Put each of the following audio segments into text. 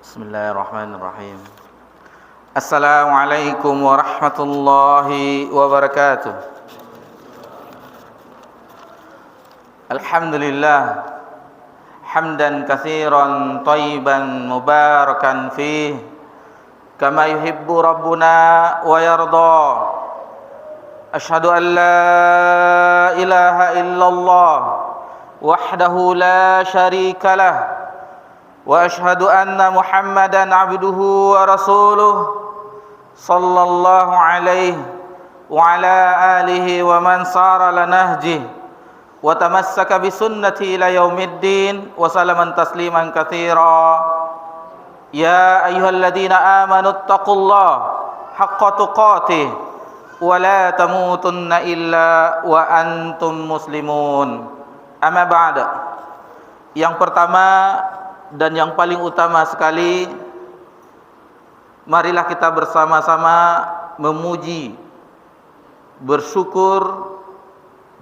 Bismillahirrahmanirrahim. Assalamualaikum warahmatullahi wabarakatuh. Alhamdulillah hamdan katsiran thayyiban mubarakan fih kama yuhibbu rabbuna wa yarda. Asyhadu an la ilaha illallah wahdahu la syarikalah wa asyhadu anna Muhammadan abduhu wa rasuluh sallallahu alaihi wa ala alihi wa man sara ala nahjih wa tamassaka bi sunnati ila yaumiddin wa salaman tasliman katsira. Ya ayyuhalladzina amanu taqullaha haqqa tuqatih wa la tamutunna illa wa antum muslimun. Amma ba'da. Yang pertama dan yang paling utama sekali, marilah kita bersama-sama memuji, bersyukur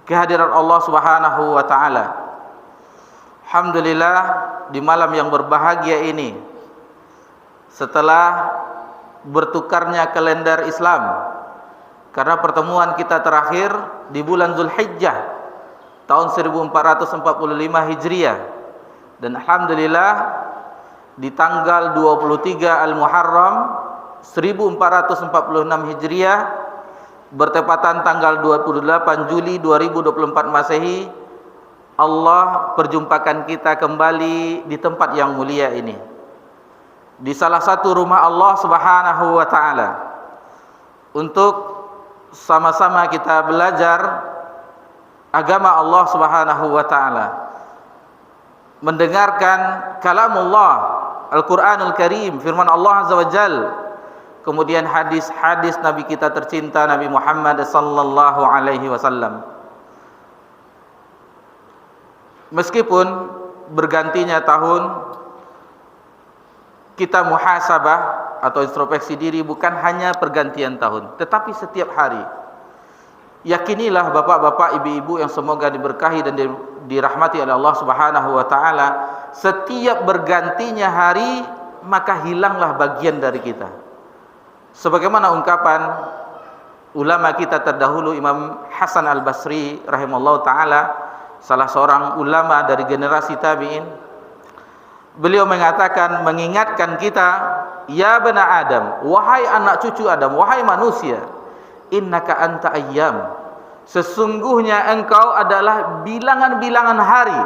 kehadiran Allah Subhanahu wa taala. Alhamdulillah, di malam yang berbahagia ini, setelah bertukarnya kalender Islam, karena pertemuan kita terakhir di bulan Zulhijjah tahun 1445 Hijriah, dan alhamdulillah di tanggal 23 Al-Muharram 1446 Hijriah bertepatan tanggal 28 Juli 2024 Masehi, Allah perjumpakan kita kembali di tempat yang mulia ini, di salah satu rumah Allah Subhanahu wa taala, untuk sama-sama kita belajar agama Allah Subhanahu wa taala, mendengarkan kalamullah Al-Quranul Karim, firman Allah Azza wa Jal, kemudian hadis-hadis Nabi kita tercinta Nabi Muhammad sallallahu alaihi wasallam. Meskipun bergantinya tahun, kita muhasabah atau introspeksi diri bukan hanya pergantian tahun, tetapi setiap hari. Yakinilah bapak-bapak, ibu-ibu yang semoga diberkahi dan dirahmati oleh Allah Subhanahu wa taala, setiap bergantinya hari maka hilanglah bagian dari kita. Sebagaimana ungkapan ulama kita terdahulu, Imam Hasan Al-Basri rahimallahu taala, salah seorang ulama dari generasi tabi'in, beliau mengatakan, mengingatkan kita, ya bani Adam, wahai anak cucu Adam, wahai manusia, innaka anta ayyam, sesungguhnya engkau adalah bilangan-bilangan hari.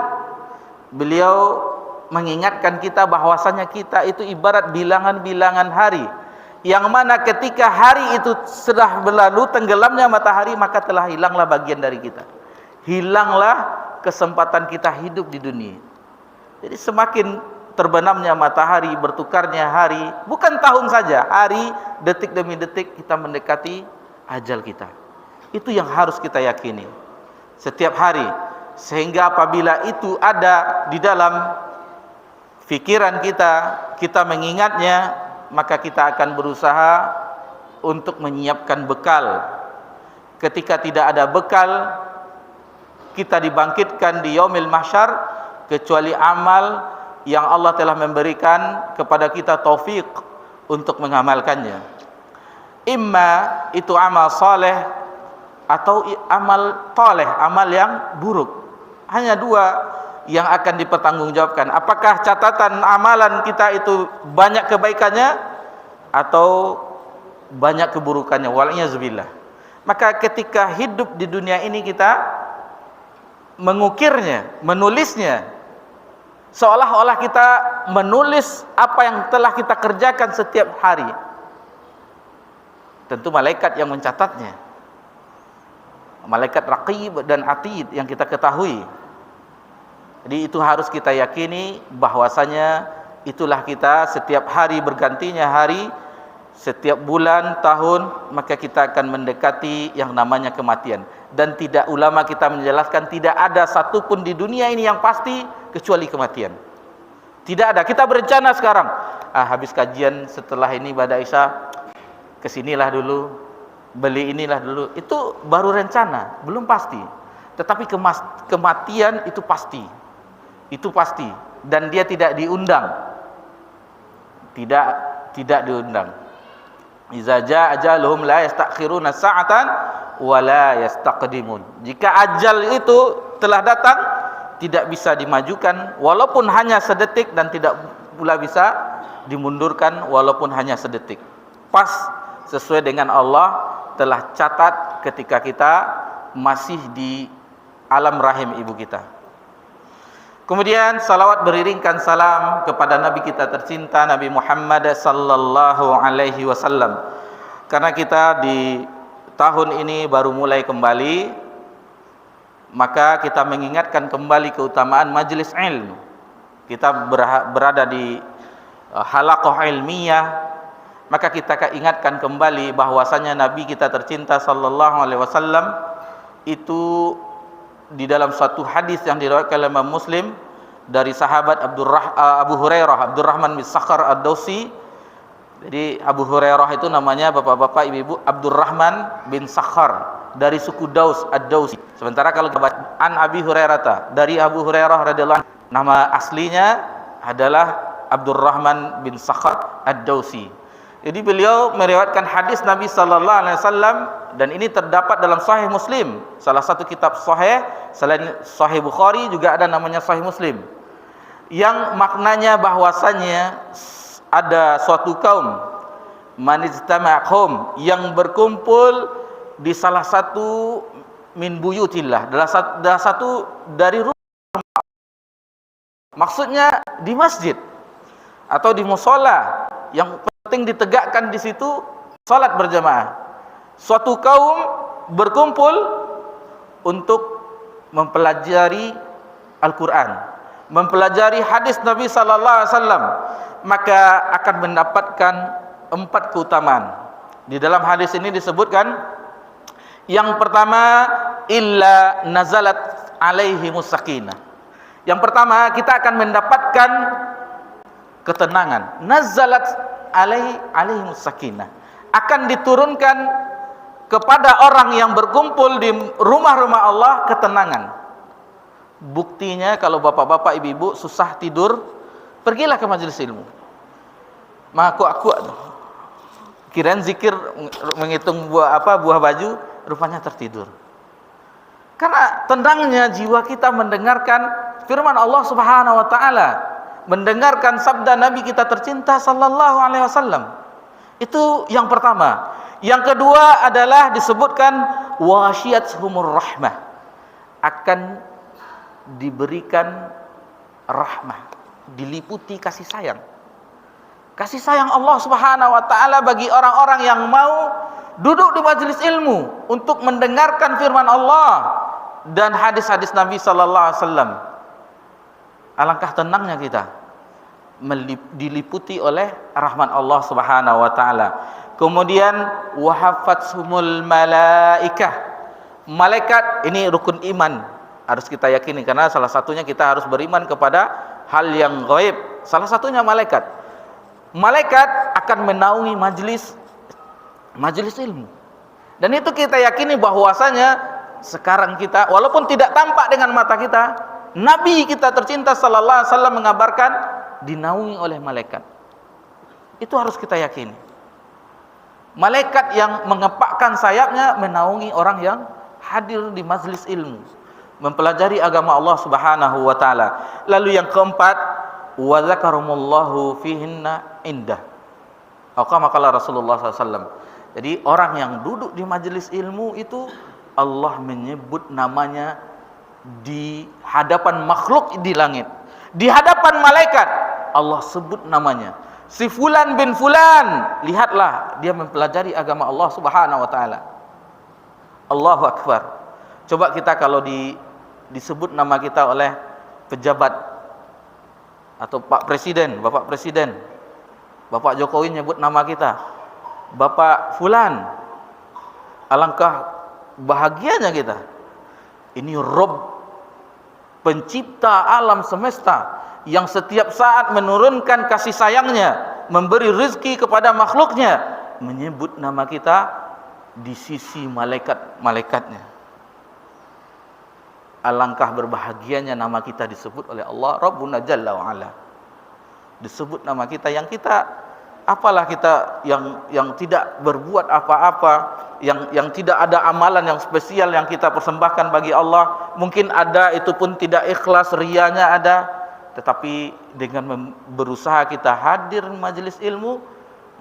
Beliau mengingatkan kita bahwasanya kita itu ibarat bilangan-bilangan hari, yang mana ketika hari itu sudah berlalu, tenggelamnya matahari, maka telah hilanglah bagian dari kita, hilanglah kesempatan kita hidup di dunia. Jadi semakin terbenamnya matahari, bertukarnya hari, bukan tahun saja, hari, detik demi detik kita mendekati ajal kita. Itu yang harus kita yakini setiap hari, sehingga apabila itu ada di dalam fikiran kita, kita mengingatnya, maka kita akan berusaha untuk menyiapkan bekal. Ketika tidak ada bekal, kita dibangkitkan di yaumil mahsyar, kecuali amal yang Allah telah memberikan kepada kita taufik untuk mengamalkannya. Imma itu amal saleh atau amal toleh, amal yang buruk. Hanya dua yang akan dipertanggungjawabkan. Apakah catatan amalan kita itu banyak kebaikannya atau banyak keburukannya, wal'iyazubillah. Maka ketika hidup di dunia ini kita mengukirnya, menulisnya, seolah-olah kita menulis apa yang telah kita kerjakan setiap hari. Tentu malaikat yang mencatatnya, malaikat raqib dan atid yang kita ketahui. Jadi itu harus kita yakini bahwasanya itulah kita, setiap hari bergantinya hari, setiap bulan, tahun, maka kita akan mendekati yang namanya kematian. Dan tidak, ulama kita menjelaskan, tidak ada satupun di dunia ini yang pasti kecuali kematian. Tidak ada. Kita berencana sekarang, habis kajian setelah ini pada Isya, kesinilah dulu, beli inilah dulu. Itu baru rencana, belum pasti. Tetapi kematian itu pasti. Itu pasti. Dan dia tidak diundang. Tidak diundang. Iza jaa ajaluhum la yastakhiruna sa'atan wa la yastaqdimun. Jika ajal itu telah datang, tidak bisa dimajukan walaupun hanya sedetik, dan tidak pula bisa dimundurkan walaupun hanya sedetik. Pas sesuai dengan Allah telah catat ketika kita masih di alam rahim ibu kita. Kemudian salawat beriringkan salam kepada Nabi kita tercinta, Nabi Muhammad sallallahu alaihi wasallam. Karena kita di tahun ini baru mulai kembali, maka kita mengingatkan kembali keutamaan majlis ilmu. Kita berada di halaqah ilmiah, maka kita ingatkan kembali bahwasanya Nabi kita tercinta sallallahu alaihi wasallam itu di dalam suatu hadis yang diriwayatkan oleh Imam Muslim dari sahabat Abu Hurairah, Abdurrahman bin Sakhar Ad-Dausi. Jadi Abu Hurairah itu namanya bapak-bapak, ibu-ibu, Abdurrahman bin Sakhar dari suku Daus Ad-Dausi. Sementara kalau an Abi Hurairah, dari Abu Hurairah radhiyallahu anhu, nama aslinya adalah Abdurrahman bin Sakhar Ad-Dausi. Jadi beliau meriwayatkan hadis Nabi sallallahu alaihi wasallam, dan ini terdapat dalam Sahih Muslim, salah satu kitab sahih selain Sahih Bukhari juga ada namanya Sahih Muslim, yang maknanya bahwasanya ada suatu kaum, manijtama'hum, yang berkumpul di salah satu min buyutillah, dalam satu dari rumah, maksudnya di masjid atau di mushola, yang penting ditegakkan di situ salat berjamaah. Suatu kaum berkumpul untuk mempelajari Al-Quran, mempelajari hadis Nabi sallallahu alaihi wasallam, maka akan mendapatkan 4 keutamaan. Di dalam hadis ini disebutkan, yang pertama, illa nazalat alaihimus sakinah. Yang pertama, kita akan mendapatkan ketenangan. Nazalat alaihimus sakinah, akan diturunkan kepada orang yang berkumpul di rumah-rumah Allah ketenangan. Buktinya kalau bapak-bapak, ibu-ibu susah tidur, pergilah ke majelis ilmu. Aku kirain zikir menghitung buah baju, rupanya tertidur. Karena tenangnya jiwa kita mendengarkan firman Allah Subhanahu wa taala, mendengarkan sabda Nabi kita tercinta sallallahu alaihi wasallam. Itu yang pertama. Yang kedua adalah disebutkan wasyiathumur rahmah, akan diberikan rahmah, diliputi kasih sayang. Kasih sayang Allah Subhanahu wa taala bagi orang-orang yang mau duduk di majelis ilmu untuk mendengarkan firman Allah dan hadis-hadis Nabi sallallahu alaihi wasallam. Alangkah tenangnya kita diliputi oleh rahmat Allah Subhanahu wa taala. Kemudian wahafatsumul malaikah, malaikat ini rukun iman, harus kita yakini, karena salah satunya kita harus beriman kepada hal yang gaib. Salah satunya malaikat. Malaikat akan menaungi majelis ilmu. Dan itu kita yakini bahwasanya sekarang kita, walaupun tidak tampak dengan mata kita, Nabi kita tercinta sallallahu alaihi wasallam mengabarkan dinaungi oleh malaikat. Itu harus kita yakini. Malaikat yang mengepakkan sayapnya menaungi orang yang hadir di majlis ilmu, mempelajari agama Allah Subhanahu wa taala. Lalu yang keempat, wa dzakarumullahu fihinna indah. Maka Rasulullah SAW. Jadi orang yang duduk di majelis ilmu itu Allah menyebut namanya di hadapan makhluk di langit, di hadapan malaikat Allah sebut namanya. Si fulan bin fulan, lihatlah dia mempelajari agama Allah Subhanahu wa taala. Allahu akbar. Coba kita kalau disebut nama kita oleh pejabat atau Pak Presiden, Bapak Presiden, Bapak Jokowi nyebut nama kita, Bapak fulan, alangkah bahagianya kita. Ini Rabb, pencipta alam semesta, yang setiap saat menurunkan kasih sayangnya, memberi rezeki kepada makhluknya, menyebut nama kita di sisi malaikat-malaikatnya. Alangkah berbahagianya nama kita disebut oleh Allah Rabbuna Jalla wa'ala. disebut nama kita, yang kita apalah kita yang tidak berbuat apa-apa, yang tidak ada amalan yang spesial yang kita persembahkan bagi Allah. Mungkin ada, itu pun tidak ikhlas, riyanya ada. Tetapi dengan berusaha kita hadir majelis ilmu,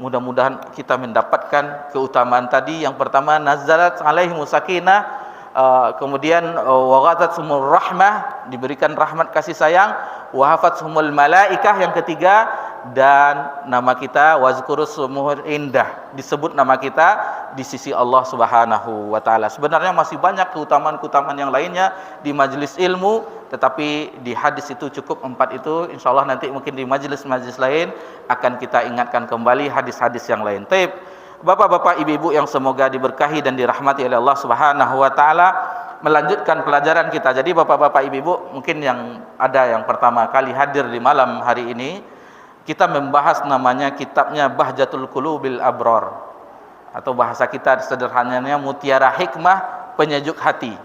mudah-mudahan kita mendapatkan keutamaan tadi. Yang pertama, nazalat alaihimus sakinah, kemudian wa ghatatsumur rahmah, diberikan rahmat kasih sayang, wa hafatsumul malaikah, yang ketiga, dan nama kita wazkurus sumuhur indah, disebut nama kita di sisi Allah Subhanahu wa taala. Sebenarnya masih banyak keutamaan-keutamaan yang lainnya di majelis ilmu, tetapi di hadis itu cukup 4 itu. Insyaallah nanti mungkin di majelis-majelis lain akan kita ingatkan kembali hadis-hadis yang lain. Taib, Bapak-bapak, ibu-ibu yang semoga diberkahi dan dirahmati oleh Allah Subhanahu wa taala, melanjutkan pelajaran kita. Jadi bapak-bapak, ibu-ibu, mungkin yang ada yang pertama kali hadir di malam hari ini, kita membahas namanya kitabnya Bahjatul Qulubil Abrar, atau bahasa kita sederhananya Mutiara Hikmah Penyejuk Hati.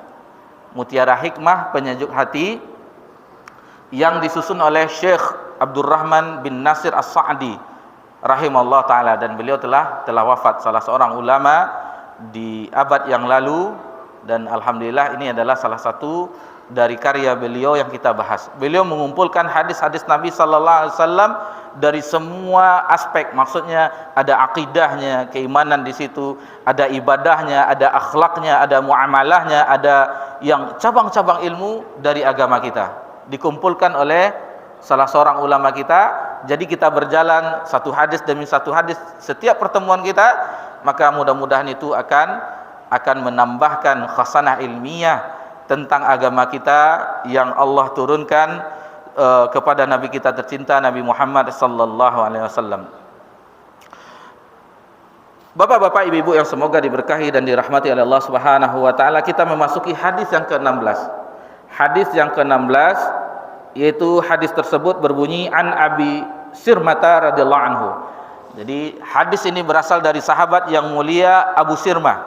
Mutiara Hikmah Penyejuk Hati, yang disusun oleh Syekh Abdurrahman bin Nasir As-Sa'di rahimahullah ta'ala, dan beliau telah wafat, salah seorang ulama di abad yang lalu. Dan alhamdulillah ini adalah salah satu dari karya beliau yang kita bahas. Beliau mengumpulkan hadis-hadis Nabi sallallahu alaihi wasallam dari semua aspek. Maksudnya ada akidahnya, keimanan di situ, ada ibadahnya, ada akhlaknya, ada muamalahnya, ada yang cabang-cabang ilmu dari agama kita, dikumpulkan oleh salah seorang ulama kita. Jadi kita berjalan satu hadis demi satu hadis setiap pertemuan kita, maka mudah-mudahan itu akan menambahkan khasanah ilmiah tentang agama kita yang Allah turunkan kepada Nabi kita tercinta, Nabi Muhammad sallallahu alaihi wasallam. Bapak-bapak, ibu-ibu yang semoga diberkahi dan dirahmati oleh Allah Subhanahu wa taala, kita memasuki hadis yang ke-16. Hadis yang ke-16, yaitu hadis tersebut berbunyi an Abi Sirmata radhiyallahu anhu. Jadi hadis ini berasal dari sahabat yang mulia Abu Sirmah,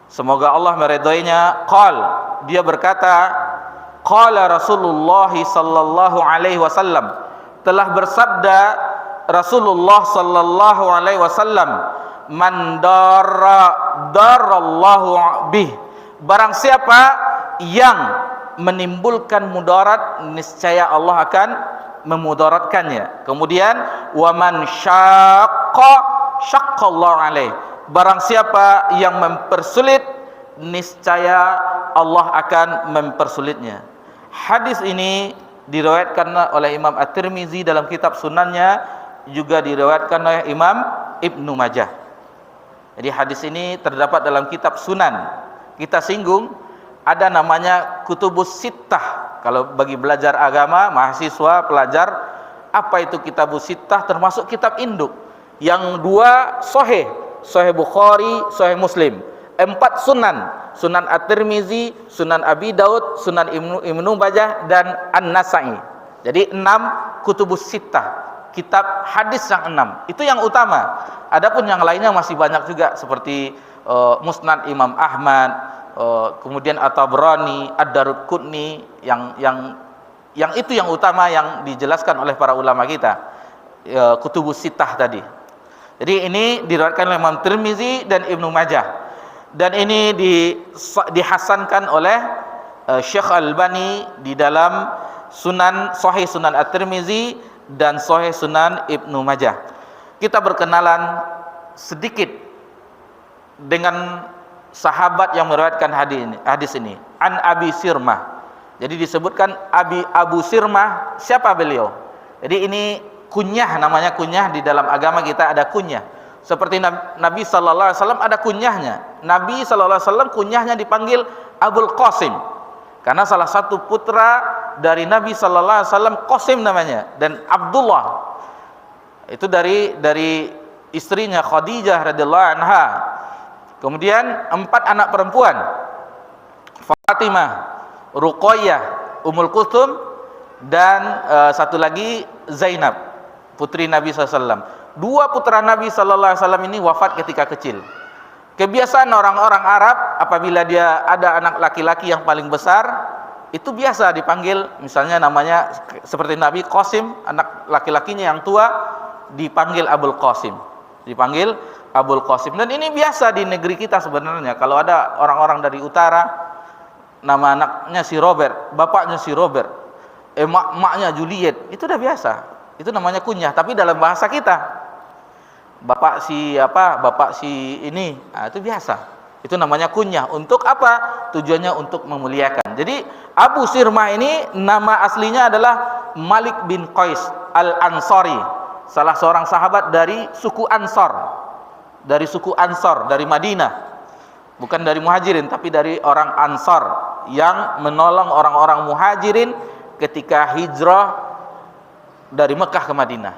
semoga Allah meridainya. Dia berkata, qala Rasulullah sallallahu alaihi wasallam, telah bersabda Rasulullah sallallahu alaihi wasallam, man darallahu bih, barang siapa yang menimbulkan mudarat, niscaya Allah akan memudaratkannya. Kemudian wa man syaqqallahu alaihi, barang siapa yang mempersulit, niscaya Allah akan mempersulitnya. Hadis ini diriwayatkan oleh Imam At-Tirmizi dalam kitab sunannya, juga diriwayatkan oleh Imam Ibnu Majah. Jadi hadis ini terdapat dalam kitab sunan. Kita singgung, ada namanya Kutubus Sittah. Kalau bagi belajar agama, mahasiswa, pelajar, apa itu Kitabus Sittah? Termasuk kitab induk. Yang 2 sahih, Sahih Bukhari, Sahih Muslim. 4 sunan, Sunan At-Tirmizi, Sunan Abi Daud, Sunan Ibnu Majah, dan An-Nasa'i. Jadi 6 Kutubus Sittah, kitab hadis yang 6. Itu yang utama. Adapun yang lainnya masih banyak juga, seperti Musnad Imam Ahmad, kemudian At-Tabrani, Ad-Daraqutni, yang itu yang utama yang dijelaskan oleh para ulama kita, Kutubus Sittah tadi. Jadi ini diriwayatkan oleh Imam Tirmizi dan Ibnu Majah, dan ini dihasankan oleh Syekh Albani di dalam Sahih Sunan At-Tirmizi dan Sahih Sunan Ibnu Majah. Kita berkenalan sedikit dengan sahabat yang meriwayatkan hadis ini, an Abi Sirmah. Jadi disebutkan Abu Sirmah, siapa beliau? Jadi ini kunyah, namanya kunyah. Di dalam agama kita ada kunyah. Seperti Nabi sallallahu alaihi wasallam ada kunyahnya. Nabi sallallahu alaihi wasallam kunyahnya dipanggil Abul Qasim, karena salah satu putra dari Nabi sallallahu alaihi wasallam Qasim namanya, dan Abdullah itu dari istrinya Khadijah radhiyallahu anha. Kemudian 4 anak perempuan, Fatimah, Ruqayyah, Ummul Kulthum, dan satu lagi Zainab, putri Nabi SAW. 2 putra Nabi SAW ini wafat ketika kecil. Kebiasaan orang-orang Arab, apabila dia ada anak laki-laki yang paling besar, itu biasa dipanggil, misalnya namanya seperti Nabi Qasim, anak laki-lakinya yang tua dipanggil Abul Qasim, dipanggil Abul Qasim. Dan ini biasa di negeri kita sebenarnya. Kalau ada orang-orang dari utara, nama anaknya si Robert, bapaknya si Robert, maknya Juliet, itu udah biasa. Itu namanya kunyah. Tapi dalam bahasa kita, bapak si ini, nah, itu biasa. Itu namanya kunyah. Untuk apa? Tujuannya untuk memuliakan. Jadi Abu Sirmah ini nama aslinya adalah Malik bin Qais Al-Ansari, salah seorang sahabat dari suku Ansor, dari suku Ansor, dari Madinah, bukan dari Muhajirin, tapi dari orang Ansor yang menolong orang-orang Muhajirin ketika hijrah dari Mekah ke Madinah.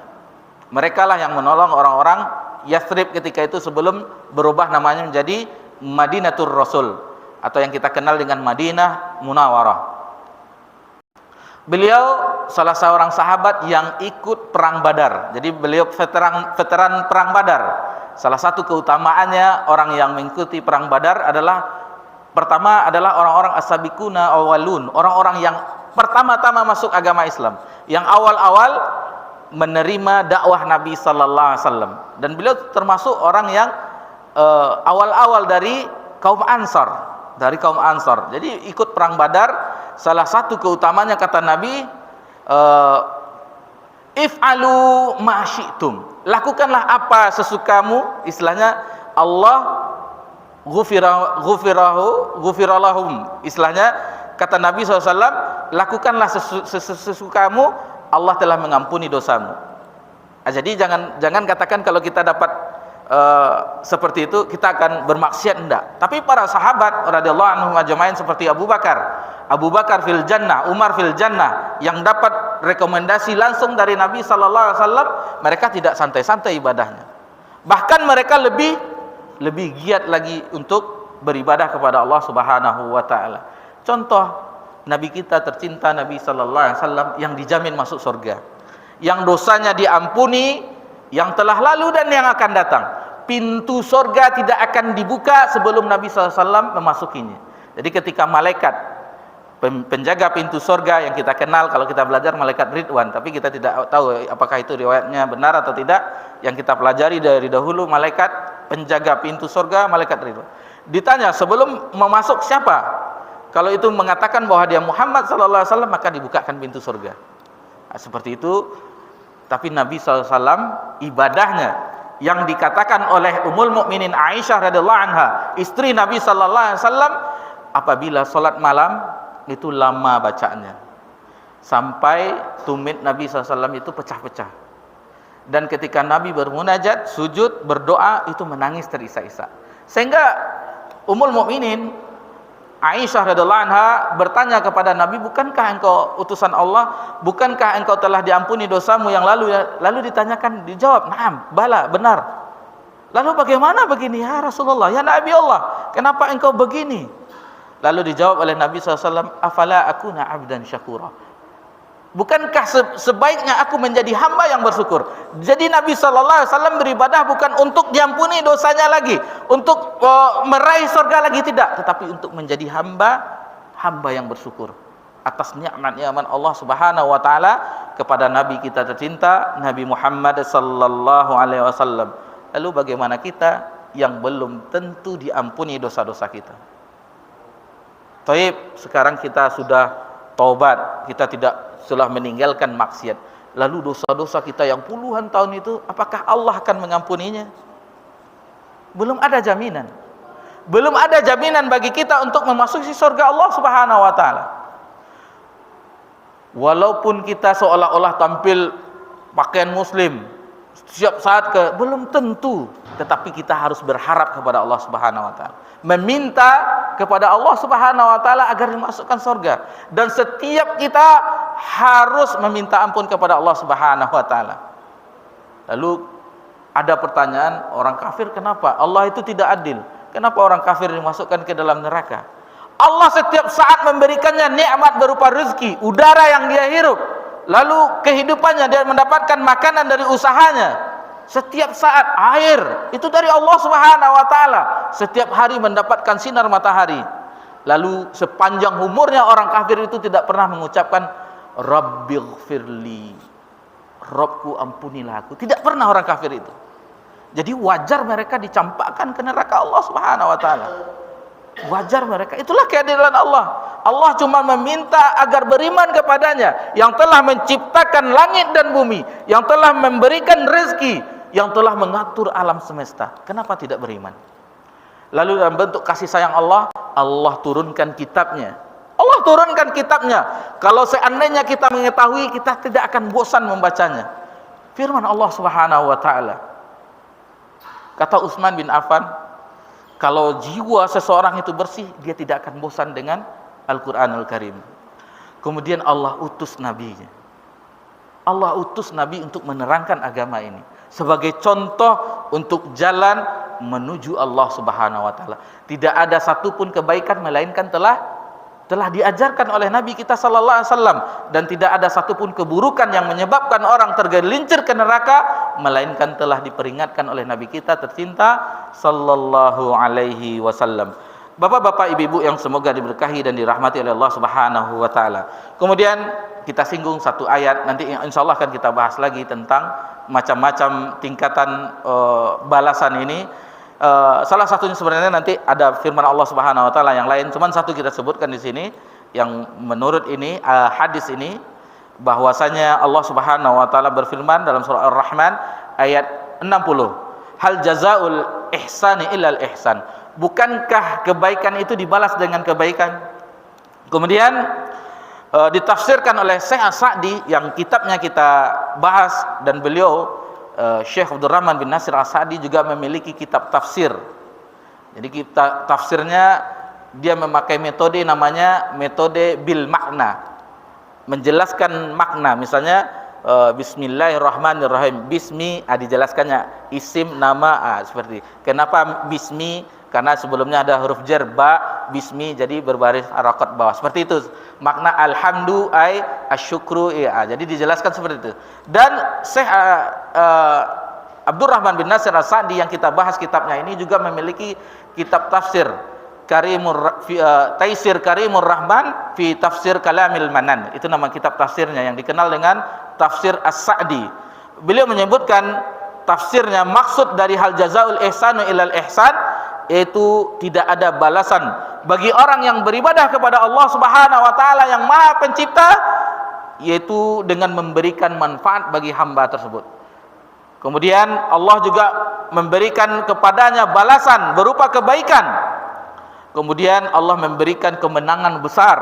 Mereka lah yang menolong orang-orang Yathrib ketika itu sebelum berubah namanya menjadi Madinatul Rasul, atau yang kita kenal dengan Madinah Munawwarah. Beliau salah seorang sahabat yang ikut perang Badar. Jadi beliau veteran perang Badar. Salah satu keutamaannya orang yang mengikuti perang Badar adalah, pertama adalah orang-orang as-sabiquna awwalun, orang-orang yang pertama-tama masuk agama Islam, yang awal-awal menerima dakwah Nabi sallallahu alaihi wasallam. Dan beliau termasuk orang yang awal-awal dari kaum Ansar, Jadi ikut perang Badar. Salah satu keutamanya kata Nabi, if'alu ma syi'tum, lakukanlah apa sesukamu. Istilahnya Allah ghufiralahum, istilahnya kata Nabi SAW, lakukanlah sesukamu, Allah telah mengampuni dosamu. Jadi jangan katakan kalau kita dapat seperti itu kita akan bermaksiat, enggak. Tapi para sahabat radhiyallahu anhum ajmain seperti Abu Bakar fil jannah, Umar fil jannah, yang dapat rekomendasi langsung dari Nabi sallallahu alaihi wasallam, mereka tidak santai-santai ibadahnya. Bahkan mereka lebih giat lagi untuk beribadah kepada Allah Subhanahu wa taala. Contoh Nabi kita tercinta, Nabi sallallahu alaihi wasallam, yang dijamin masuk surga, yang dosanya diampuni, yang telah lalu dan yang akan datang. Pintu surga tidak akan dibuka sebelum Nabi SAW memasukinya. Jadi ketika malaikat penjaga pintu surga yang kita kenal, kalau kita belajar malaikat Ridwan, tapi kita tidak tahu apakah itu riwayatnya benar atau tidak. Yang kita pelajari dari dahulu, malaikat penjaga pintu surga, malaikat Ridwan. Ditanya sebelum memasuk siapa? Kalau itu mengatakan bahwa dia Muhammad SAW, maka dibukakan pintu surga. Nah, seperti itu. Tapi Nabi SAW ibadahnya yang dikatakan oleh Ummul Mukminin Aisyah radhiyallahu anha, istri Nabi sallallahu alaihi wasallam, apabila salat malam itu lama bacaannya, sampai tumit Nabi SAW itu pecah-pecah. Dan ketika Nabi bermunajat, sujud, berdoa, itu menangis terisak-isak. Sehingga Ummul Mukminin Aisyah radhiyallahu anha bertanya kepada Nabi, bukankah engkau utusan Allah? Bukankah engkau telah diampuni dosamu yang lalu? Lalu ditanyakan, dijawab, "Na'am, bala, benar." Lalu bagaimana begini ya Rasulullah, ya Nabi Allah, kenapa engkau begini? Lalu dijawab oleh Nabi SAW, "Afala akuna abdan syakura." Bukankah sebaiknya aku menjadi hamba yang bersyukur? Jadi Nabi SAW beribadah bukan untuk diampuni dosanya lagi, untuk meraih surga lagi, tidak, tetapi untuk menjadi hamba yang bersyukur atas nikmat-nikmat Allah Subhanahu wa taala kepada Nabi kita tercinta, Nabi Muhammad sallallahu alaihi wasallam. Lalu bagaimana kita yang belum tentu diampuni dosa-dosa kita? Taib, sekarang kita sudah taubat, kita telah meninggalkan maksiat. Lalu dosa-dosa kita yang puluhan tahun itu, apakah Allah akan mengampuninya? Belum ada jaminan. Belum ada jaminan bagi kita untuk memasuki surga Allah Subhanahu wa taala. Walaupun kita seolah-olah tampil pakaian muslim, setiap saat belum tentu, tetapi kita harus berharap kepada Allah Subhanahu wa taala, meminta kepada Allah Subhanahu wa taala agar dimasukkan surga, dan setiap kita harus meminta ampun kepada Allah Subhanahu wa taala. Lalu ada pertanyaan, orang kafir kenapa? Allah itu tidak adil. Kenapa orang kafir dimasukkan ke dalam neraka? Allah setiap saat memberikannya nikmat berupa rezeki, udara yang dia hirup, lalu kehidupannya, dia mendapatkan makanan dari usahanya. Setiap saat air itu dari Allah Subhanahu wa taala. Setiap hari mendapatkan sinar matahari. Lalu sepanjang umurnya orang kafir itu tidak pernah mengucapkan Rabbighfirli, Robku ampunilah aku. Tidak pernah orang kafir itu. Jadi wajar mereka dicampakkan ke neraka Allah Subhanahu wa taala. Wajar mereka. Itulah keadilan Allah. Allah cuma meminta agar beriman kepadanya yang telah menciptakan langit dan bumi, yang telah memberikan rezeki, yang telah mengatur alam semesta. Kenapa tidak beriman? Lalu dalam bentuk kasih sayang Allah, Allah turunkan kitabnya. Allah turunkan kitabnya. Kalau seandainya kita mengetahui, kita tidak akan bosan membacanya. Firman Allah Subhanahu wa taala. Kata Utsman bin Affan, kalau jiwa seseorang itu bersih, dia tidak akan bosan dengan Al-Qur'anul Karim. Kemudian Allah utus nabinya. Allah utus nabi untuk menerangkan agama ini sebagai contoh untuk jalan menuju Allah Subhanahu wa taala. Tidak ada satupun kebaikan melainkan telah diajarkan oleh Nabi kita sallallahu alaihi wasallam, dan tidak ada satupun keburukan yang menyebabkan orang tergelincir ke neraka melainkan telah diperingatkan oleh Nabi kita tercinta sallallahu alaihi wasallam. Bapak-bapak, ibu-ibu yang semoga diberkahi dan dirahmati oleh Allah Subhanahu wa taala. Kemudian kita singgung satu ayat, nanti insyaallah akan kita bahas lagi tentang macam-macam tingkatan balasan ini. Salah satunya sebenarnya nanti ada firman Allah Subhanahu wa taala yang lain, cuman satu kita sebutkan di sini yang menurut ini hadis ini, bahwasanya Allah Subhanahu wa taala berfirman dalam surah Ar-Rahman ayat 60, hal jazaul ihsani illal ihsan, bukankah kebaikan itu dibalas dengan kebaikan? Kemudian ditafsirkan oleh Syekh As-Sa'di yang kitabnya kita bahas, dan beliau Syekh Abdurrahman bin Nasir As-Sa'di juga memiliki kitab tafsir. Jadi kitab tafsirnya dia memakai metode namanya metode bil makna, menjelaskan makna. Misalnya Bismillahirrahmanirrahim, bismi dijelaskannya isim nama seperti. Kenapa bismi? Karena sebelumnya ada huruf jar ba, bismi, jadi berbaris harakat bawah. Seperti itu. Makna alhamdu ay asyukru jadi dijelaskan seperti itu. Dan Syekh Abdurrahman bin Nasir As-Sa'di yang kita bahas kitabnya ini juga memiliki kitab tafsir Taisir Karimur Rahman fi Tafsir Kalamil Manan. Itu nama kitab tafsirnya yang dikenal dengan Tafsir As-Sa'di. Beliau menyebutkan tafsirnya, maksud dari hal jazaul ihsanu ilal ihsan, yaitu tidak ada balasan bagi orang yang beribadah kepada Allah Subhanahu wa taala yang Maha Pencipta, yaitu dengan memberikan manfaat bagi hamba tersebut. Kemudian Allah juga memberikan kepadanya balasan berupa kebaikan. Kemudian Allah memberikan kemenangan besar,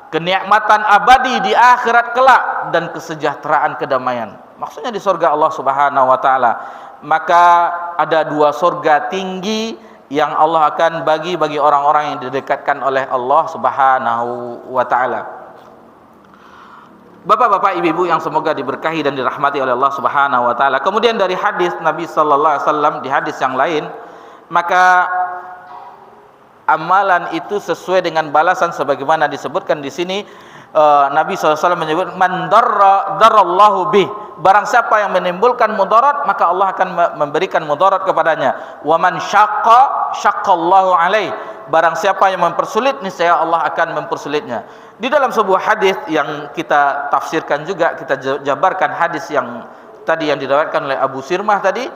kenikmatan abadi di akhirat kelak, dan kesejahteraan kedamaian. Maksudnya di surga Allah Subhanahu wa taala. Maka ada dua surga tinggi yang Allah akan bagi orang-orang yang didekatkan oleh Allah Subhanahu wa taala. Bapak-bapak, ibu-ibu yang semoga diberkahi dan dirahmati oleh Allah Subhanahu wa taala. Kemudian dari hadis Nabi sallallahu alaihi wasallam, di hadis yang lain, maka amalan itu sesuai dengan balasan sebagaimana disebutkan di sini. Nabi SAW menyebut man darallahu bih, barang siapa yang menimbulkan mudarat maka Allah akan memberikan mudarat kepadanya. Wa man syaqqallahu alaih, barang siapa yang mempersulit niscaya Allah akan mempersulitnya. Di dalam sebuah hadis yang kita tafsirkan juga, kita jabarkan hadis yang tadi yang diriwayatkan oleh Abu Sirmah tadi.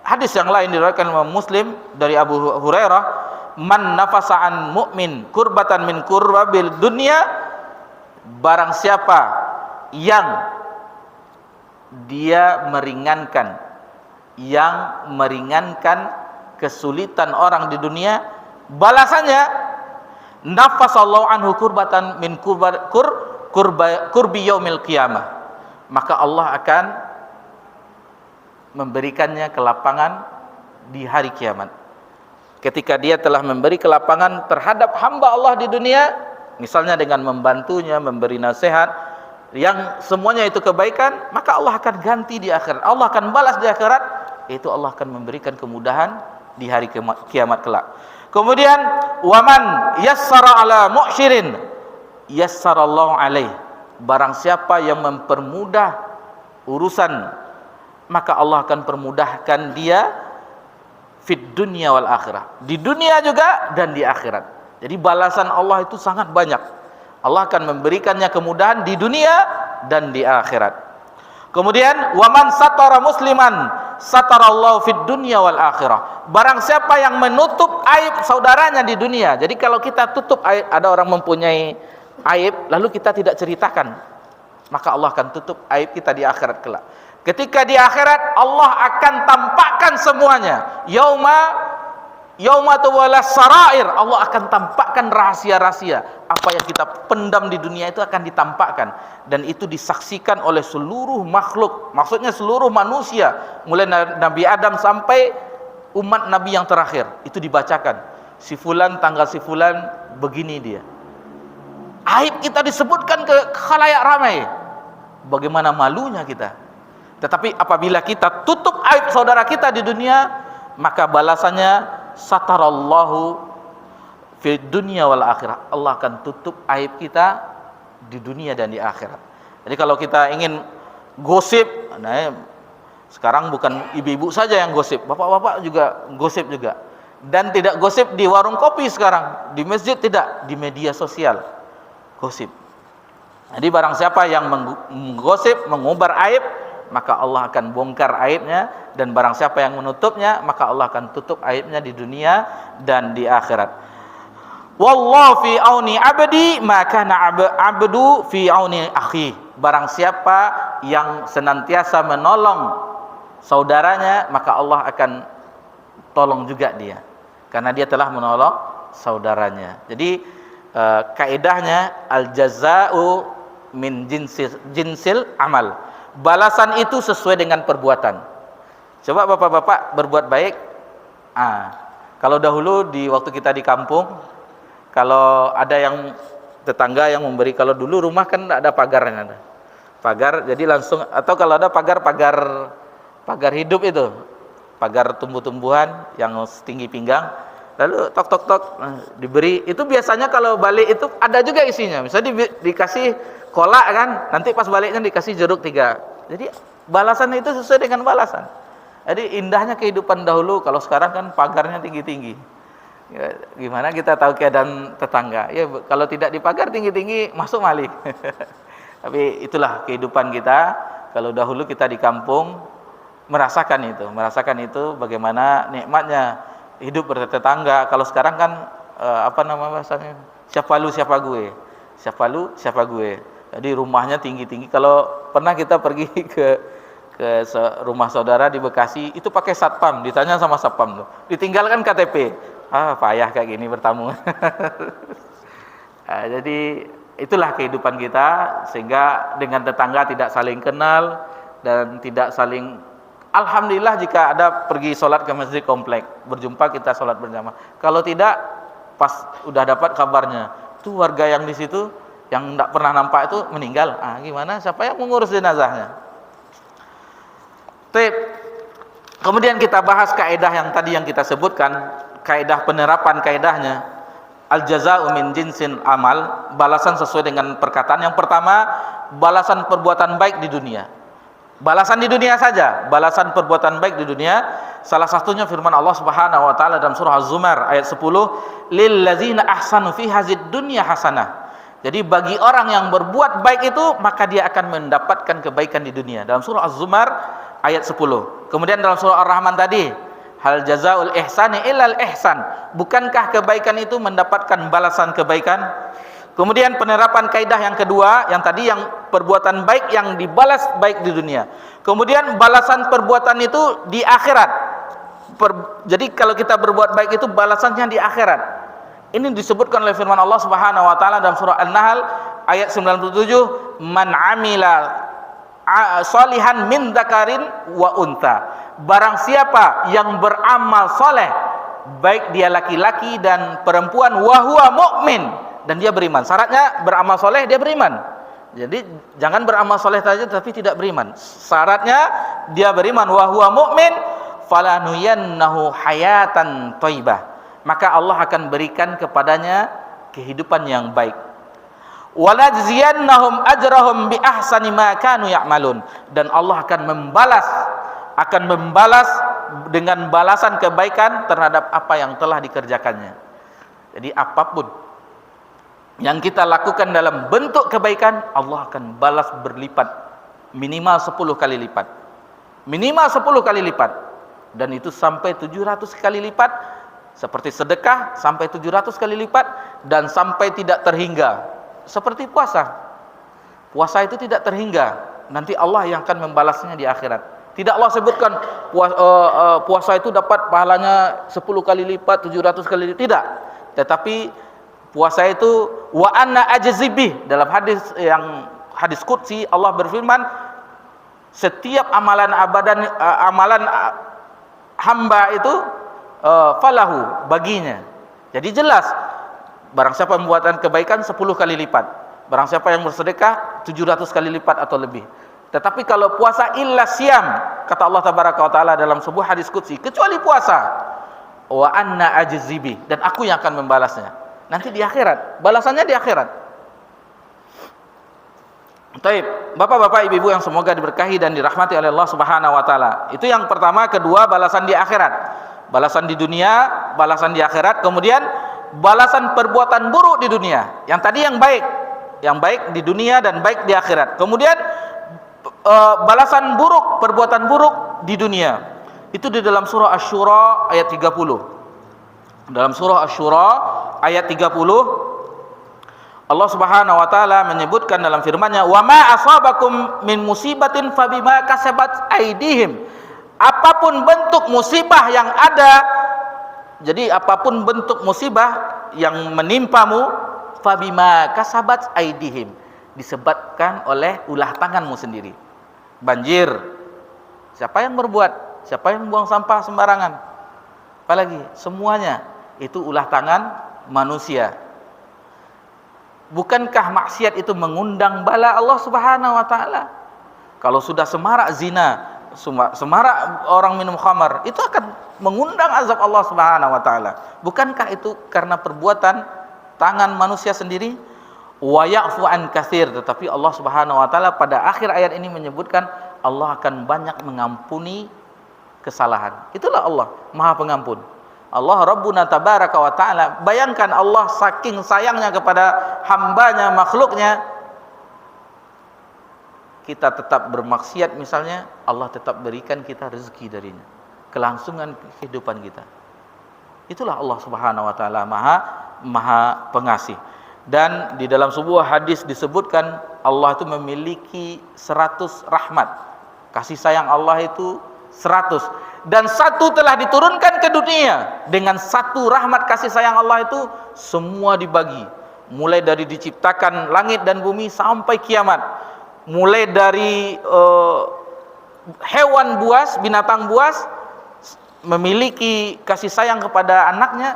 Hadis yang lain diriwayatkan oleh Muslim dari Abu Hurairah, man nafasa an mu'min kurbatan min kurbabil dunya, barang siapa yang dia meringankan kesulitan orang di dunia, balasannya nafasallahu anhu kurbatan min kurbi yaumil qiyamah, maka Allah akan memberikannya kelapangan di hari kiamat. Ketika dia telah memberi kelapangan terhadap hamba Allah di dunia, misalnya dengan membantunya, memberi nasihat, yang semuanya itu kebaikan, maka Allah akan ganti di akhirat. Allah akan balas di akhirat, itu Allah akan memberikan kemudahan di hari kiamat kelak. Kemudian waman yassara ala mu'syirin yassarallahu alaih, barang siapa yang mempermudah urusan, maka Allah akan permudahkan dia fid dunya wal akhirah, di dunia juga dan di akhirat. Jadi balasan Allah itu sangat banyak. Allah akan memberikannya kemudahan di dunia dan di akhirat. Kemudian waman satara musliman satarallahu fid dunya wal akhirah. Barang siapa yang menutup aib saudaranya di dunia. Jadi kalau kita tutup aib, ada orang mempunyai aib lalu kita tidak ceritakan, maka Allah akan tutup aib kita di akhirat kelak. Ketika di akhirat Allah akan tampakkan semuanya. Yauma tuwalas sarair, Allah akan tampakkan rahasia-rahasia. Apa yang kita pendam di dunia itu akan ditampakkan, dan itu disaksikan oleh seluruh makhluk. Maksudnya seluruh manusia, mulai Nabi Adam sampai umat Nabi yang terakhir, itu dibacakan. Si fulan, tanggal si fulan, begini dia. Aib kita disebutkan ke khalayak ramai. Bagaimana malunya kita. Tetapi apabila kita tutup aib saudara kita di dunia, maka balasannya satarallahu fid dunya wal akhirah. Allah akan tutup aib kita di dunia dan di akhirat. Jadi kalau kita ingin gosip, nah, sekarang bukan ibu-ibu saja yang gosip, bapak-bapak juga gosip juga. Dan tidak gosip di warung kopi sekarang, di masjid tidak, di media sosial gosip. Jadi barang siapa yang menggosip, mengubar aib, maka Allah akan bongkar aibnya, dan barang siapa yang menutupnya, maka Allah akan tutup aibnya di dunia dan di akhirat. Wallahu fi auni abdi ma kana abdu fi auni akhi. Barang siapa yang senantiasa menolong saudaranya, maka Allah akan tolong juga dia, karena dia telah menolong saudaranya. Jadi kaidahnya al jazaa'u min jinsil amal. Balasan itu sesuai dengan perbuatan. Coba bapak-bapak berbuat baik. Kalau dahulu di waktu kita di kampung, kalau ada yang tetangga yang memberi, kalau dulu rumah kan tidak ada pagarnya, ada pagar, jadi langsung, atau kalau ada pagar hidup itu, pagar tumbuh-tumbuhan yang setinggi pinggang, lalu tok tok tok diberi. Itu biasanya kalau balik itu ada juga isinya, misalnya dikasih kolak kan, nanti pas baliknya dikasih jeruk 3. Jadi balasannya itu sesuai dengan balasan. Jadi indahnya kehidupan dahulu. Kalau sekarang kan pagarnya tinggi-tinggi. Ya, gimana kita tahu keadaan tetangga? Ya kalau tidak dipagar tinggi-tinggi masuk maling. Tapi itulah kehidupan kita. Kalau dahulu kita di kampung merasakan itu bagaimana nikmatnya hidup bertetangga. Kalau sekarang kan apa nama bahasanya? Siapa lu siapa gue. Siapa lu siapa gue. Jadi rumahnya tinggi-tinggi. Kalau pernah kita pergi ke rumah saudara di Bekasi, itu pakai satpam, ditanya sama satpam tuh, ditinggalkan KTP. Payah kayak gini bertamu. Jadi itulah kehidupan kita, sehingga dengan tetangga tidak saling kenal dan tidak saling. Alhamdulillah jika ada pergi sholat ke masjid komplek, berjumpa kita sholat berjamaah. Kalau tidak, pas udah dapat kabarnya, tuh warga yang di situ yang tidak pernah nampak itu meninggal. Gimana? Siapa yang mengurus jenazahnya? Kemudian kita bahas kaidah yang tadi yang kita sebutkan, kaidah penerapan kaidahnya. Al jazaa'u min jinsin amal, balasan sesuai dengan perkataan. Yang pertama, balasan perbuatan baik di dunia. Balasan di dunia saja, balasan perbuatan baik di dunia. Salah satunya firman Allah Subhanahu wa taala dalam surah Az-Zumar ayat 10, lil ladzina ahsanu fi hadzid dunya hasanah. Jadi bagi orang yang berbuat baik itu, maka dia akan mendapatkan kebaikan di dunia. Dalam surah Az-Zumar ayat 10. Kemudian dalam surah Ar-Rahman tadi, hal jazaul ihsani illal ihsan. Bukankah kebaikan itu mendapatkan balasan kebaikan? Kemudian penerapan kaidah yang kedua, yang tadi yang perbuatan baik yang dibalas baik di dunia. Kemudian balasan perbuatan itu di akhirat. Jadi kalau kita berbuat baik itu balasannya di akhirat. Ini disebutkan oleh firman Allah Subhanahu wa taala dalam surah An-Nahl ayat 97, man amila sholihan min dzakarin wa unta. Barang siapa yang beramal soleh, baik dia laki-laki dan perempuan, wa huwa mu'min, dan dia beriman. Syaratnya beramal soleh, dia beriman. Jadi jangan beramal soleh saja tapi tidak beriman. Syaratnya dia beriman, wa huwa mu'min, falanuyannahu hayatan thayyibah. Maka Allah akan berikan kepadanya kehidupan yang baik. Walajziyannahum ajrahum bi ahsani ma kanu ya'malun, dan Allah akan membalas dengan balasan kebaikan terhadap apa yang telah dikerjakannya. Jadi apapun yang kita lakukan dalam bentuk kebaikan, Allah akan balas berlipat, minimal 10 kali lipat. Minimal 10 kali lipat. Dan itu sampai 700 kali lipat. Seperti sedekah sampai 700 kali lipat, dan sampai tidak terhingga. Seperti puasa. Puasa itu tidak terhingga. Nanti Allah yang akan membalasnya di akhirat. Tidak Allah sebutkan puasa itu dapat pahalanya 10 kali lipat, 700 kali lipat. Tidak. Tetapi puasa itu wa anna ajzibih, dalam hadis qudsi Allah berfirman, setiap amalan hamba itu falahu, baginya. Jadi jelas, barang siapa membuatkan kebaikan 10 kali lipat, barang siapa yang bersedekah 700 kali lipat atau lebih. Tetapi kalau puasa illa siyam, kata Allah tabaraka wa taala dalam sebuah hadis qudsi, kecuali puasa, wa anna ajzibi, dan aku yang akan membalasnya nanti di akhirat, balasannya di akhirat. Taib, bapak-bapak, ibu-ibu yang semoga diberkahi dan dirahmati oleh Allah Subhanahu wa taala. Itu yang pertama. Kedua, balasan di akhirat. Balasan di dunia, balasan di akhirat. Kemudian balasan perbuatan buruk di dunia. Yang tadi yang baik di dunia dan baik di akhirat. Kemudian balasan buruk, perbuatan buruk di dunia. Itu di dalam surah Asy-Syura ayat 30. Dalam surah Asy-Syura ayat 30, Allah Subhanahu wa taala menyebutkan dalam firman-Nya, "Wa ma asabakum min musibatin fabima kasabat aydihim." Apapun bentuk musibah yang ada, jadi apapun bentuk musibah yang menimpamu, fabima kasabat aydihim, disebabkan oleh ulah tanganmu sendiri. Banjir, siapa yang berbuat? Siapa yang buang sampah sembarangan? Apalagi semuanya itu ulah tangan manusia. Bukankah maksiat itu mengundang bala Allah Subhanahu wa taala? Kalau sudah semarak zina, semarak orang minum khamar, itu akan mengundang azab Allah Subhanahu wa taala. Bukankah itu karena perbuatan tangan manusia sendiri? Wa ya'fu an katsir, tetapi Allah Subhanahu wa taala pada akhir ayat ini menyebutkan Allah akan banyak mengampuni kesalahan. Itulah Allah, Maha Pengampun. Allah Rabbuna tabaraka wa ta'ala. Bayangkan Allah saking sayangnya kepada hambanya, makhluknya, kita tetap bermaksiat misalnya, Allah tetap berikan kita rezeki darinya, kelangsungan kehidupan kita. Itulah Allah Subhanahu wa ta'ala, maha pengasih. Dan di dalam sebuah hadis disebutkan Allah itu memiliki 100 rahmat. Kasih sayang Allah itu 100, dan 1 telah diturunkan ke dunia. Dengan 1 rahmat kasih sayang Allah itu semua dibagi, mulai dari diciptakan langit dan bumi sampai kiamat, mulai dari hewan buas, binatang buas memiliki kasih sayang kepada anaknya,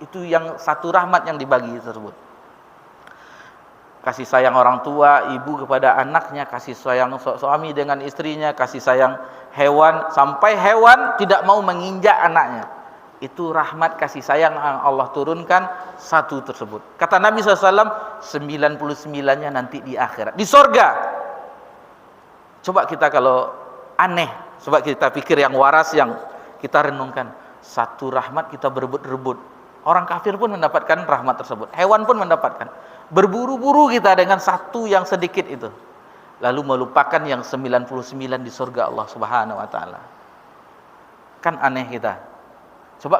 itu yang 1 rahmat yang dibagi tersebut. Kasih sayang orang tua, ibu kepada anaknya, kasih sayang suami dengan istrinya, kasih sayang hewan, sampai hewan tidak mau menginjak anaknya. Itu rahmat kasih sayang yang Allah turunkan 1 tersebut. Kata Nabi SAW, 99-nya nanti di akhirat, di sorga. Coba kita kalau aneh, coba kita pikir yang waras, yang kita renungkan. 1 rahmat kita berebut-rebut. Orang kafir pun mendapatkan rahmat tersebut, hewan pun mendapatkan. Berburu-buru kita dengan 1 yang sedikit itu, lalu melupakan yang 99 di surga Allah Subhanahu wa taala. Kan aneh kita. Coba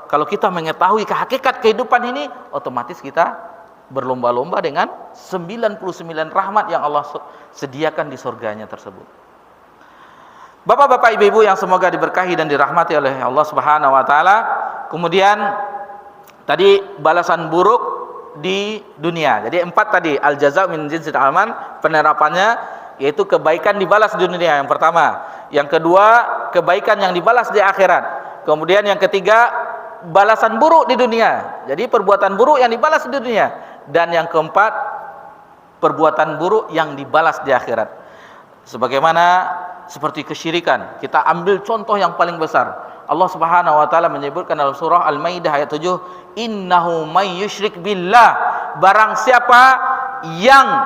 kalau kita mengetahui hakikat kehidupan ini, otomatis kita berlomba-lomba dengan 99 rahmat yang Allah sediakan di surganya tersebut. Bapak-bapak, ibu-ibu yang semoga diberkahi dan dirahmati oleh Allah Subhanahu wa taala. Kemudian tadi balasan buruk di dunia. Jadi 4 tadi, al jaza min jinsil amal, penerapannya yaitu kebaikan dibalas di dunia yang pertama. Yang kedua, kebaikan yang dibalas di akhirat. Kemudian yang ketiga, balasan buruk di dunia. Jadi perbuatan buruk yang dibalas di dunia. Dan yang keempat, perbuatan buruk yang dibalas di akhirat. Sebagaimana seperti kesyirikan. Kita ambil contoh yang paling besar. Allah Subhanahu wa taala menyebutkan dalam surah Al-Maidah ayat 7, "Innahu may yusyrik billah." Barang siapa yang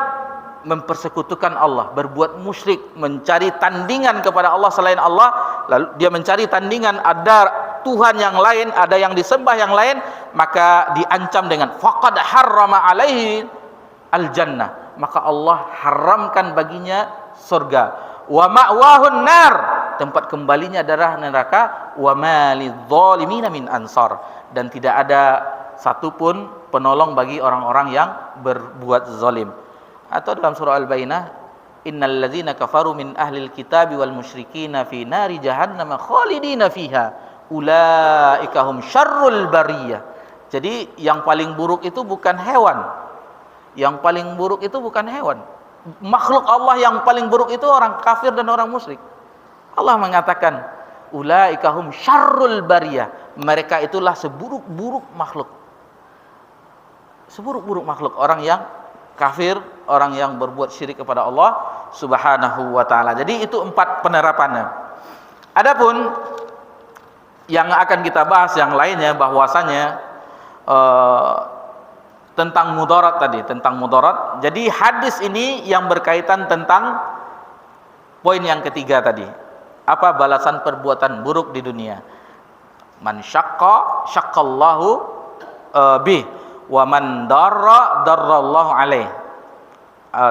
mempersekutukan Allah, berbuat musyrik, mencari tandingan kepada Allah selain Allah, lalu dia mencari tandingan, ada Tuhan yang lain, ada yang disembah yang lain, maka diancam dengan faqad harrama alaihi al-jannah, maka Allah haramkan baginya surga. Wa ma'wahun nar, tempat kembalinya adalah neraka. Wa malidh-dhalimina min ansar, dan tidak ada satupun penolong bagi orang-orang yang berbuat zalim. Atau dalam surah Al-Bayyinah, innal ladzina kafaru min ahlil kitabi wal musyrikina fi nari jahannam khalidina fiha ulaika hum syarrul bariyah. Jadi yang paling buruk itu bukan hewan. Yang paling buruk itu bukan hewan. Makhluk Allah yang paling buruk itu orang kafir dan orang musyrik. Allah mengatakan ulaika hum syarrul bariyah, mereka itulah seburuk-buruk makhluk. Seburuk-buruk makhluk, orang yang kafir, orang yang berbuat syirik kepada Allah Subhanahu wa taala. Jadi itu 4 penerapannya. Adapun yang akan kita bahas yang lainnya, bahwasanya tentang mudarat tadi, tentang mudarat. Jadi hadis ini yang berkaitan tentang poin yang ketiga tadi. Apa balasan perbuatan buruk di dunia? Man syaqqa syaqqallahu bih, wa man darra darrallahu alaih.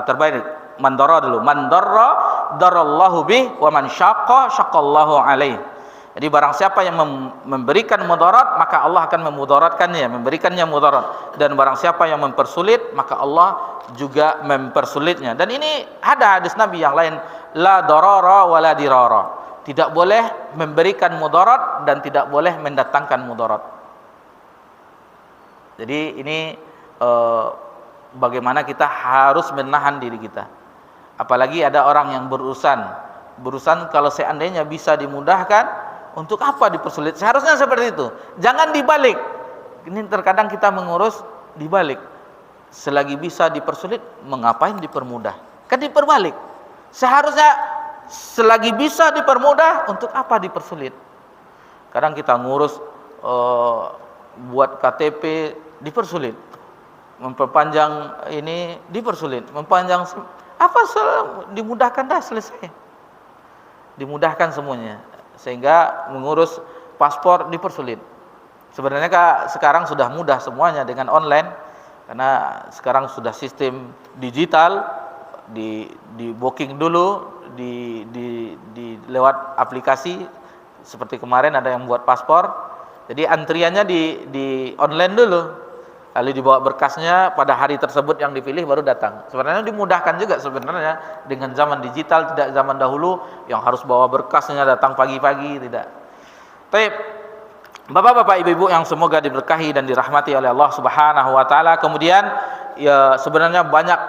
Terbaik man darra dulu. Man darra darrallahu bih, wa man syaqqa syaqqallahu alaih. Jadi barang siapa yang memberikan mudarat, maka Allah akan memudaratkannya, memberikannya mudarat. Dan barang siapa yang mempersulit, maka Allah juga mempersulitnya. Dan ini ada hadis Nabi yang lain, la darara wa la dirara. Tidak boleh memberikan mudarat dan tidak boleh mendatangkan mudarat. Jadi ini bagaimana kita harus menahan diri kita. Apalagi ada orang yang berurusan kalau seandainya bisa dimudahkan, untuk apa dipersulit? Seharusnya seperti itu. Jangan dibalik. Ini terkadang kita mengurus dibalik. Selagi bisa dipersulit, mengapain dipermudah? Kan diperbalik. Seharusnya selagi bisa dipermudah, untuk apa dipersulit? Kadang kita ngurus buat KTP dipersulit, memperpanjang ini dipersulit, mempanjang apa dimudahkan dah, selesai. Dimudahkan semuanya. Sehingga mengurus paspor dipersulit. Sebenarnya sekarang sudah mudah semuanya dengan online, karena sekarang sudah sistem digital, di booking dulu, di lewat aplikasi. Seperti kemarin ada yang buat paspor, jadi antriannya di online dulu, lalu dibawa berkasnya pada hari tersebut yang dipilih baru datang. Sebenarnya dimudahkan juga sebenarnya dengan zaman digital, tidak zaman dahulu yang harus bawa berkasnya datang pagi-pagi, tidak. Baik, Bapak-bapak, Ibu-ibu yang semoga diberkahi dan dirahmati oleh Allah Subhanahu wa taala. Kemudian ya sebenarnya banyak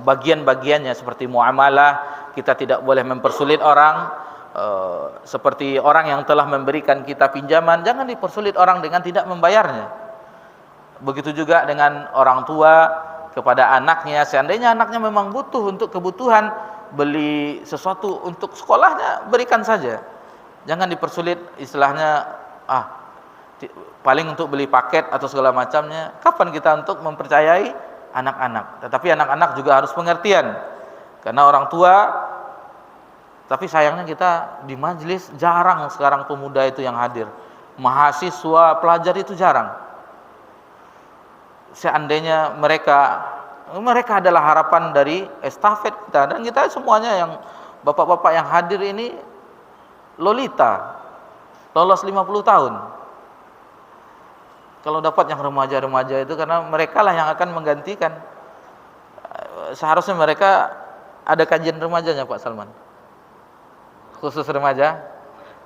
bagian-bagiannya, seperti muamalah, kita tidak boleh mempersulit orang. Seperti orang yang telah memberikan kita pinjaman, jangan dipersulit orang dengan tidak membayarnya. Begitu juga dengan orang tua kepada anaknya, seandainya anaknya memang butuh untuk kebutuhan, beli sesuatu untuk sekolahnya, berikan saja. Jangan dipersulit, istilahnya paling untuk beli paket atau segala macamnya. Kapan kita untuk mempercayai anak-anak? Tetapi anak-anak juga harus pengertian, karena orang tua. Tapi sayangnya kita di majelis jarang sekarang pemuda itu yang hadir. Mahasiswa, pelajar itu jarang. Seandainya mereka adalah harapan dari estafet kita, dan kita semuanya yang bapak-bapak yang hadir ini lolita, lolos 50 tahun. Kalau dapat yang remaja-remaja itu, karena mereka lah yang akan menggantikan. Seharusnya mereka ada kajian remajanya, Pak Salman. Khusus remaja.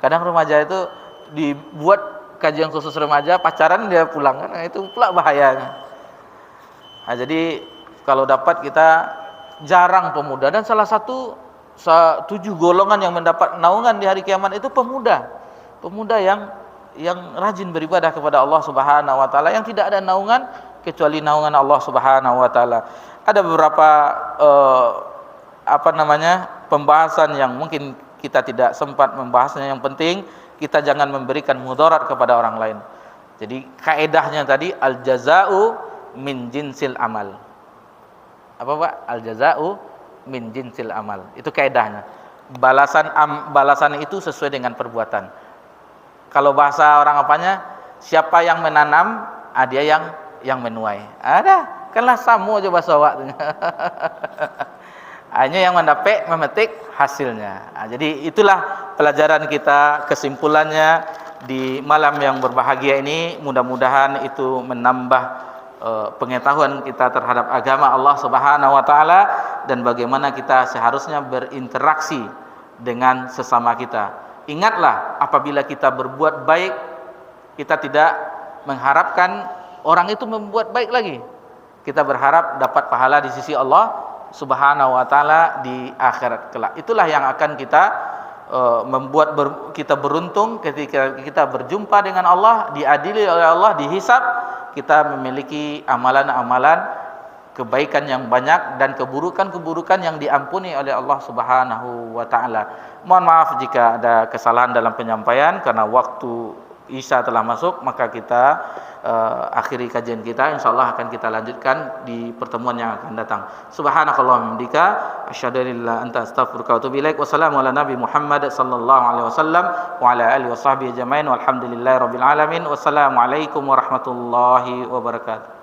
Kadang remaja itu dibuat kajian khusus remaja, pacaran dia pulang, kan itu pula bahayanya. Nah, jadi kalau dapat, kita jarang pemuda, dan salah satu 7 golongan yang mendapat naungan di hari kiamat itu pemuda yang rajin beribadah kepada Allah Subhanahu wa taala, yang tidak ada naungan kecuali naungan Allah Subhanahu wa taala. Ada beberapa pembahasan yang mungkin kita tidak sempat membahasnya. Yang penting kita jangan memberikan mudarat kepada orang lain. Jadi kaedahnya tadi, al jazau min jinsil amal. Apa Pak? Al jazau min jinsil amal. Itu kaedahnya. Balasan itu sesuai dengan perbuatan. Kalau bahasa orang apanya, Siapa yang menanam, dia yang menuai. Ada, kanlah sama aja bahasa awak. Hanya yang mendapat memetik hasilnya. Jadi itulah pelajaran kita, kesimpulannya di malam yang berbahagia ini, mudah-mudahan itu menambah pengetahuan kita terhadap agama Allah Subhanahu wa taala dan bagaimana kita seharusnya berinteraksi dengan sesama kita. Ingatlah, apabila kita berbuat baik, kita tidak mengharapkan orang itu membuat baik lagi. Kita berharap dapat pahala di sisi Allah Subhanahu wa taala di akhirat kelak. Itulah yang akan kita membuat kita beruntung ketika kita berjumpa dengan Allah, diadili oleh Allah, dihisab. Kita memiliki amalan-amalan kebaikan yang banyak dan keburukan-keburukan yang diampuni oleh Allah Subhanahu wa taala. Mohon maaf jika ada kesalahan dalam penyampaian karena waktu Isya telah masuk, maka kita akhiri kajian kita. Insyaallah akan kita lanjutkan di pertemuan yang akan datang. Subhanakallahumma hamdika asyhadu an la ilaha illa anta astaghfiruka wa atubu ilaik. Wassalamu ala nabi Muhammad sallallahu alaihi wasallam wa ala alihi washabbihi ajmain walhamdulillahirabbil alamin. Wassalamu alaikum warahmatullahi wabarakatuh.